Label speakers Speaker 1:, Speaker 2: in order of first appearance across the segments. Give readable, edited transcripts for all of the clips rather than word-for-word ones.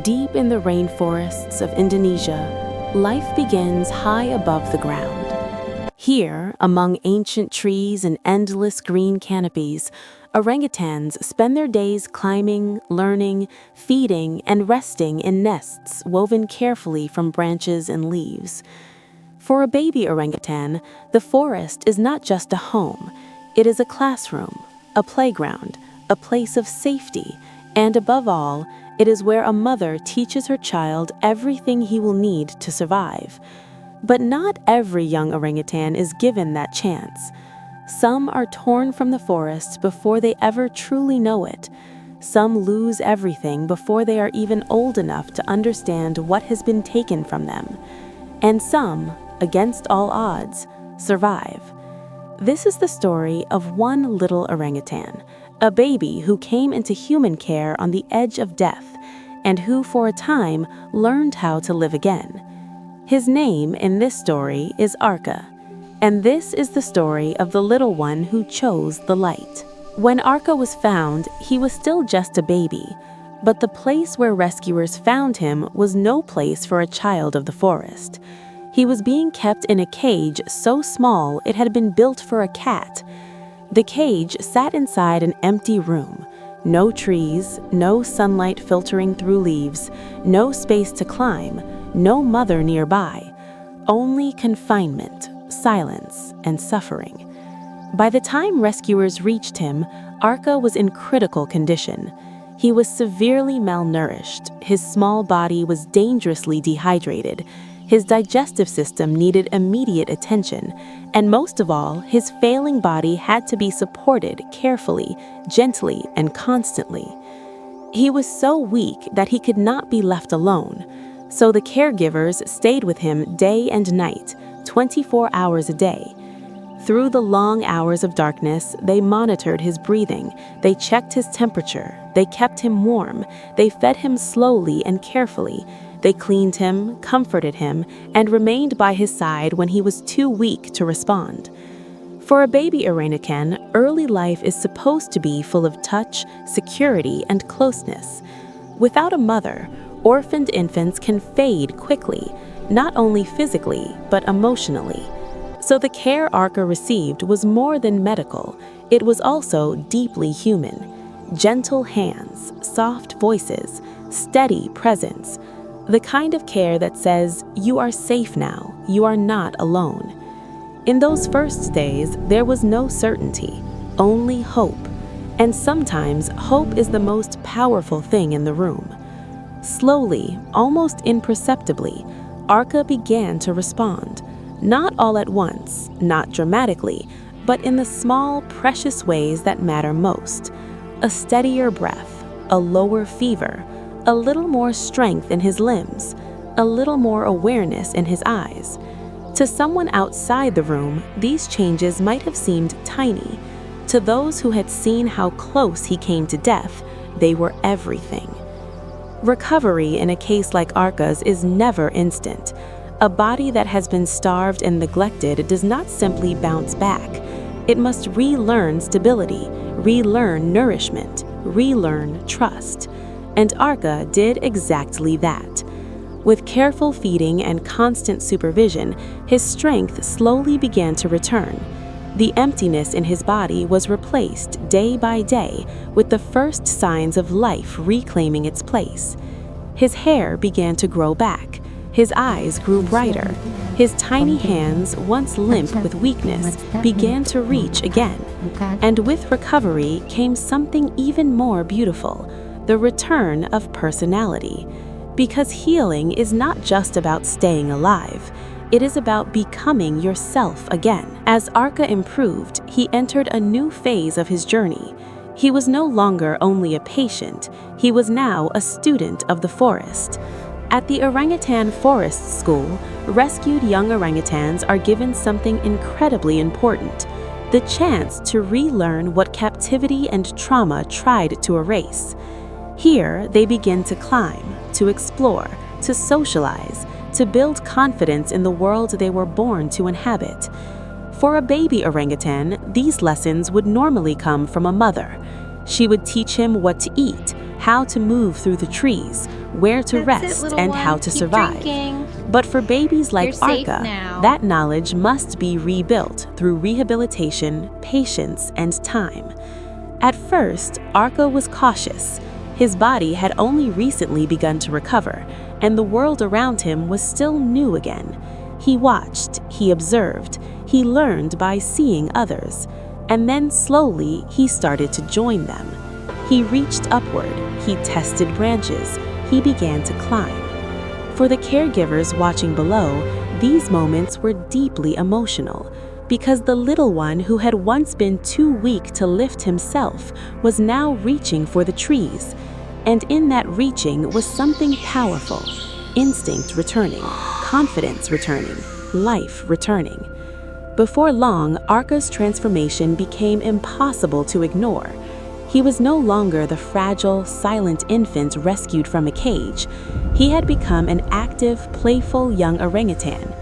Speaker 1: Deep in the rainforests of Indonesia, life begins high above the ground. Here, among ancient trees and endless green canopies, orangutans spend their days climbing, learning, feeding, and resting in nests woven carefully from branches and leaves. For a baby orangutan, the forest is not just a home. It is a classroom, a playground, a place of safety, and above all, it is where a mother teaches her child everything he will need to survive. But not every young orangutan is given that chance. Some are torn from the forest before they ever truly know it. Some lose everything before they are even old enough to understand what has been taken from them. And some, against all odds, survive. This is the story of one little orangutan, a baby who came into human care on the edge of death, and who for a time learned how to live again. His name in this story is Arka, and this is the story of the little one who chose the light. When Arka was found, he was still just a baby, but the place where rescuers found him was no place for a child of the forest. He was being kept in a cage so small it had been built for a cat. The cage sat inside an empty room. No trees, no sunlight filtering through leaves, no space to climb, no mother nearby. Only confinement, silence, and suffering. By the time rescuers reached him, Arka was in critical condition. He was severely malnourished, his small body was dangerously dehydrated, his digestive system needed immediate attention, and most of all, his failing body had to be supported carefully, gently, and constantly. He was so weak that he could not be left alone, so the caregivers stayed with him day and night, 24 hours a day. Through the long hours of darkness, they monitored his breathing, they checked his temperature, they kept him warm, they fed him slowly and carefully. They cleaned him, comforted him, and remained by his side when he was too weak to respond. For a baby orangutan, early life is supposed to be full of touch, security, and closeness. Without a mother, orphaned infants can fade quickly, not only physically, but emotionally. So the care Arka received was more than medical, it was also deeply human. Gentle hands, soft voices, steady presence. The kind of care that says, you are safe now, you are not alone. In those first days, there was no certainty, only hope. And sometimes, hope is the most powerful thing in the room. Slowly, almost imperceptibly, Arka began to respond. Not all at once, not dramatically, but in the small, precious ways that matter most. A steadier breath, a lower fever, a little more strength in his limbs, a little more awareness in his eyes. To someone outside the room, these changes might have seemed tiny. To those who had seen how close he came to death, they were everything. Recovery in a case like Arka's is never instant. A body that has been starved and neglected does not simply bounce back. It must relearn stability, relearn nourishment, relearn trust. And Arka did exactly that. With careful feeding and constant supervision, his strength slowly began to return. The emptiness in his body was replaced day by day with the first signs of life reclaiming its place. His hair began to grow back. His eyes grew brighter. His tiny hands, once limp with weakness, began to reach again. And with recovery came something even more beautiful. The return of personality. Because healing is not just about staying alive, it is about becoming yourself again. As Arka improved, he entered a new phase of his journey. He was no longer only a patient, he was now a student of the forest. At the Orangutan Forest School, rescued young orangutans are given something incredibly important: the chance to relearn what captivity and trauma tried to erase. Here, they begin to climb, to explore, to socialize, to build confidence in the world they were born to inhabit. For a baby orangutan, these lessons would normally come from a mother. She would teach him what to eat, how to move through the trees, where to
Speaker 2: That's it,
Speaker 1: rest,
Speaker 2: little
Speaker 1: and
Speaker 2: one.
Speaker 1: how to
Speaker 2: Keep
Speaker 1: survive.
Speaker 2: drinking.
Speaker 1: But for babies like
Speaker 2: You're safe
Speaker 1: Arka,
Speaker 2: now.
Speaker 1: that knowledge must be rebuilt through rehabilitation, patience, and time. At first, Arka was cautious. His body had only recently begun to recover, and the world around him was still new again. He watched, he observed, he learned by seeing others, and then slowly he started to join them. He reached upward, he tested branches, he began to climb. For the caregivers watching below, these moments were deeply emotional, because the little one who had once been too weak to lift himself was now reaching for the trees. And in that reaching was something powerful: instinct returning, confidence returning, life returning. Before long, Arka's transformation became impossible to ignore. He was no longer the fragile, silent infant rescued from a cage. He had become an active, playful young orangutan.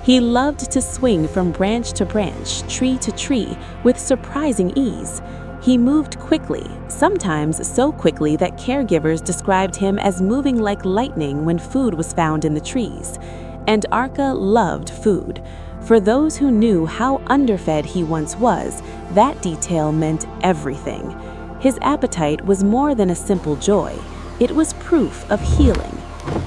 Speaker 1: He loved to swing from branch to branch, tree to tree, with surprising ease. He moved quickly, sometimes so quickly that caregivers described him as moving like lightning when food was found in the trees. And Arka loved food. For those who knew how underfed he once was, that detail meant everything. His appetite was more than a simple joy. It was proof of healing.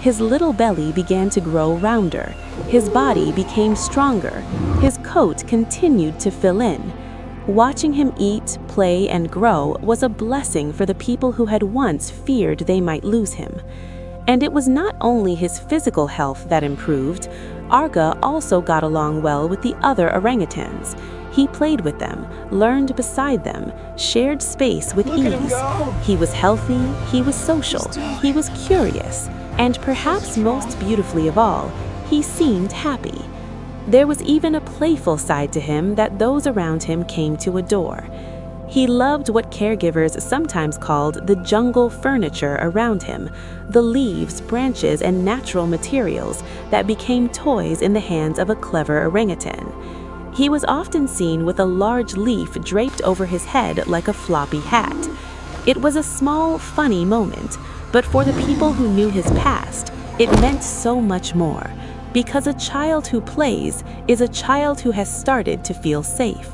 Speaker 1: His little belly began to grow rounder. His body became stronger. His coat continued to fill in. Watching him eat, play, and grow was a blessing for the people who had once feared they might lose him. And it was not only his physical health that improved. Arka also got along well with the other orangutans. He played with them, learned beside them, shared space with ease. He was healthy, he was social, he was curious, and perhaps most beautifully of all, he seemed happy. There was even a playful side to him that those around him came to adore. He loved what caregivers sometimes called the jungle furniture around him, the leaves, branches, and natural materials that became toys in the hands of a clever orangutan. He was often seen with a large leaf draped over his head like a floppy hat. It was a small, funny moment, but for the people who knew his past, it meant so much more, because a child who plays is a child who has started to feel safe.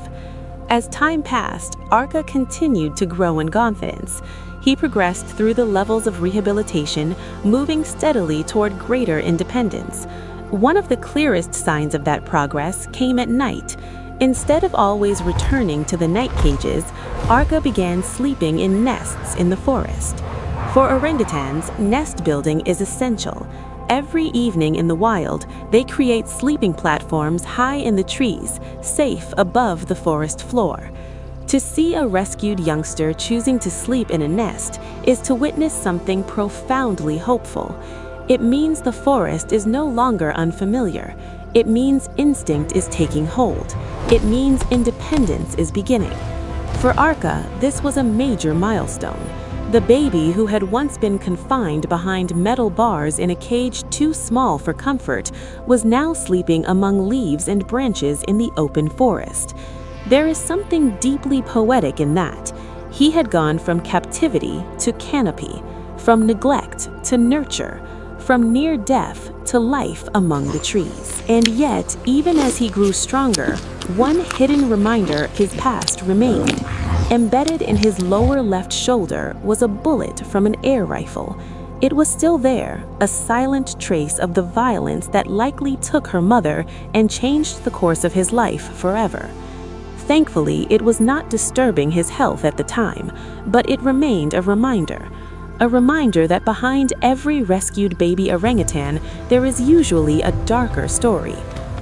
Speaker 1: As time passed, Arka continued to grow in confidence. He progressed through the levels of rehabilitation, moving steadily toward greater independence. One of the clearest signs of that progress came at night. Instead of always returning to the night cages, Arka began sleeping in nests in the forest. For orangutans, nest building is essential. Every evening in the wild, they create sleeping platforms high in the trees, safe above the forest floor. To see a rescued youngster choosing to sleep in a nest is to witness something profoundly hopeful. It means the forest is no longer unfamiliar. It means instinct is taking hold. It means independence is beginning. For Arka, this was a major milestone. The baby who had once been confined behind metal bars in a cage too small for comfort was now sleeping among leaves and branches in the open forest. There is something deeply poetic in that. He had gone from captivity to canopy, from neglect to nurture, from near death to life among the trees. And yet, even as he grew stronger, one hidden reminder of his past remained. Embedded in his lower left shoulder was a bullet from an air rifle. It was still there, a silent trace of the violence that likely took her mother and changed the course of his life forever. Thankfully, it was not disturbing his health at the time, but it remained a reminder that behind every rescued baby orangutan, there is usually a darker story.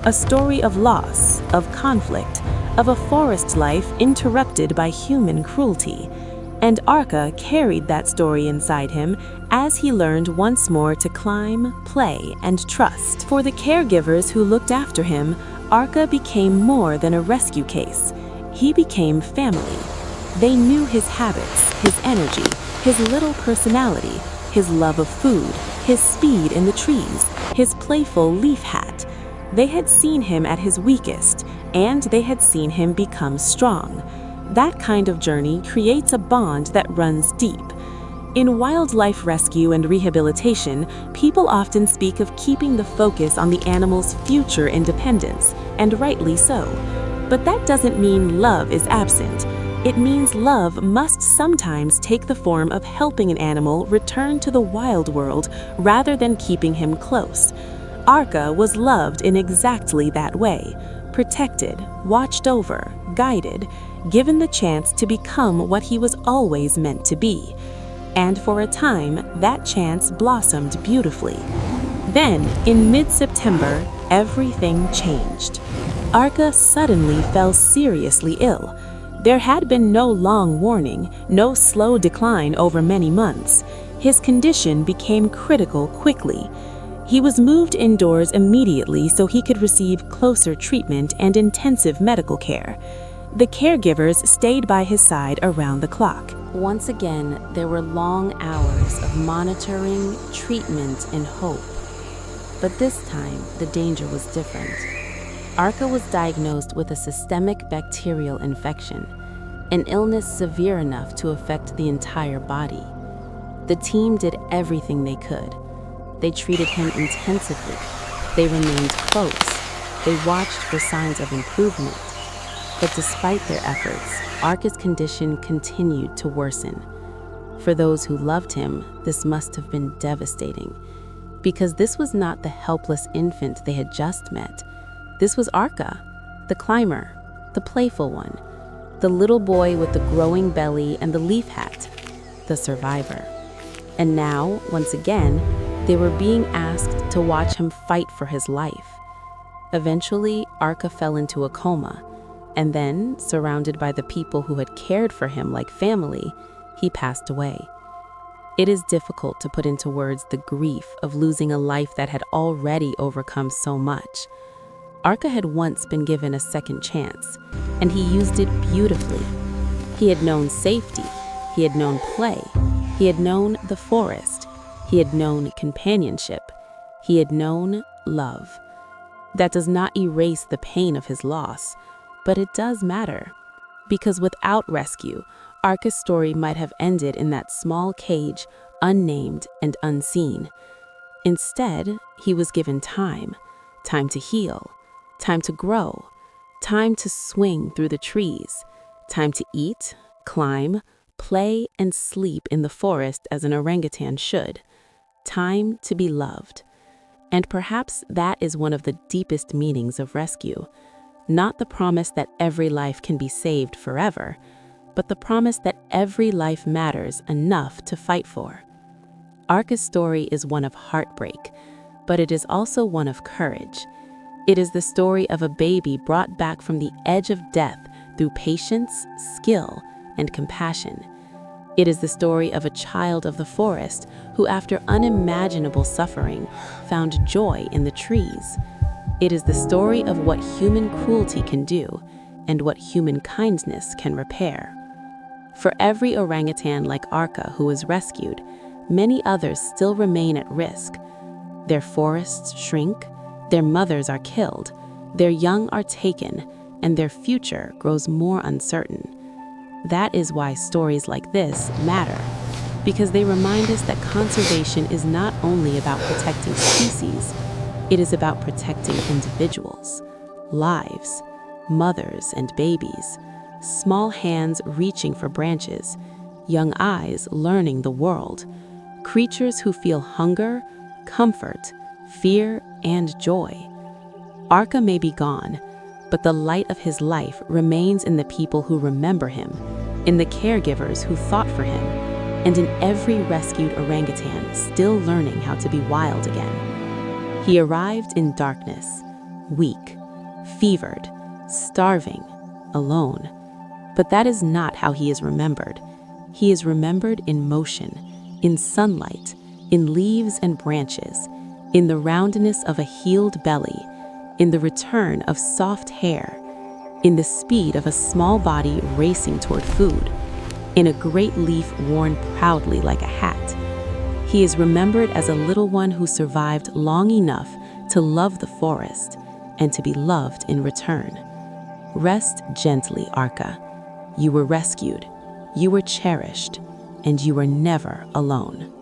Speaker 1: A story of loss, of conflict, of a forest life interrupted by human cruelty. And Arka carried that story inside him as he learned once more to climb, play, and trust. For the caregivers who looked after him, Arka became more than a rescue case. He became family. They knew his habits, his energy, his little personality, his love of food, his speed in the trees, his playful leaf hat. They had seen him at his weakest, and they had seen him become strong. That kind of journey creates a bond that runs deep. In wildlife rescue and rehabilitation, people often speak of keeping the focus on the animal's future independence, and rightly so. But that doesn't mean love is absent. It means love must sometimes take the form of helping an animal return to the wild world rather than keeping him close. Arka was loved in exactly that way, protected, watched over, guided, given the chance to become what he was always meant to be. And for a time, that chance blossomed beautifully. Then, in mid-September, everything changed. Arka suddenly fell seriously ill. There had been no long warning, no slow decline over many months. His condition became critical quickly. He was moved indoors immediately so he could receive closer treatment and intensive medical care. The caregivers stayed by his side around the clock. Once again, there were long hours of monitoring, treatment, and hope. But this time, the danger was different. Arka was diagnosed with a systemic bacterial infection, an illness severe enough to affect the entire body. The team did everything they could. They treated him intensively. They remained close. They watched for signs of improvement. But despite their efforts, Arka's condition continued to worsen. For those who loved him, this must have been devastating, because this was not the helpless infant they had just met. This was Arka, the climber, the playful one, the little boy with the growing belly and the leaf hat, the survivor. And now, once again, they were being asked to watch him fight for his life. Eventually, Arka fell into a coma, and then, surrounded by the people who had cared for him like family, he passed away. It is difficult to put into words the grief of losing a life that had already overcome so much. Arka had once been given a second chance, and he used it beautifully. He had known safety, he had known play, he had known the forest, he had known companionship, he had known love. That does not erase the pain of his loss, but it does matter, because without rescue, Arka's story might have ended in that small cage, unnamed and unseen. Instead, he was given time to heal, time to grow, time to swing through the trees, time to eat, climb, play, and sleep in the forest as an orangutan should, time to be loved. And perhaps that is one of the deepest meanings of rescue. Not the promise that every life can be saved forever, but the promise that every life matters enough to fight for. Arka's story is one of heartbreak, but it is also one of courage. It is the story of a baby brought back from the edge of death through patience, skill, and compassion. It is the story of a child of the forest who, after unimaginable suffering, found joy in the trees. It is the story of what human cruelty can do and what human kindness can repair. For every orangutan like Arka who is rescued, many others still remain at risk. Their forests shrink, their mothers are killed, their young are taken, and their future grows more uncertain. That is why stories like this matter, because they remind us that conservation is not only about protecting species, it is about protecting individuals, lives, mothers and babies, small hands reaching for branches, young eyes learning the world, creatures who feel hunger, comfort, fear, and joy. Arka may be gone, but the light of his life remains in the people who remember him, in the caregivers who thought for him, and in every rescued orangutan still learning how to be wild again. He arrived in darkness, weak, fevered, starving, alone. But that is not how he is remembered. He is remembered in motion, in sunlight, in leaves and branches, in the roundness of a healed belly, in the return of soft hair, in the speed of a small body racing toward food, in a great leaf worn proudly like a hat. He is remembered as a little one who survived long enough to love the forest and to be loved in return. Rest gently, Arka. You were rescued. You were cherished. and you are never alone.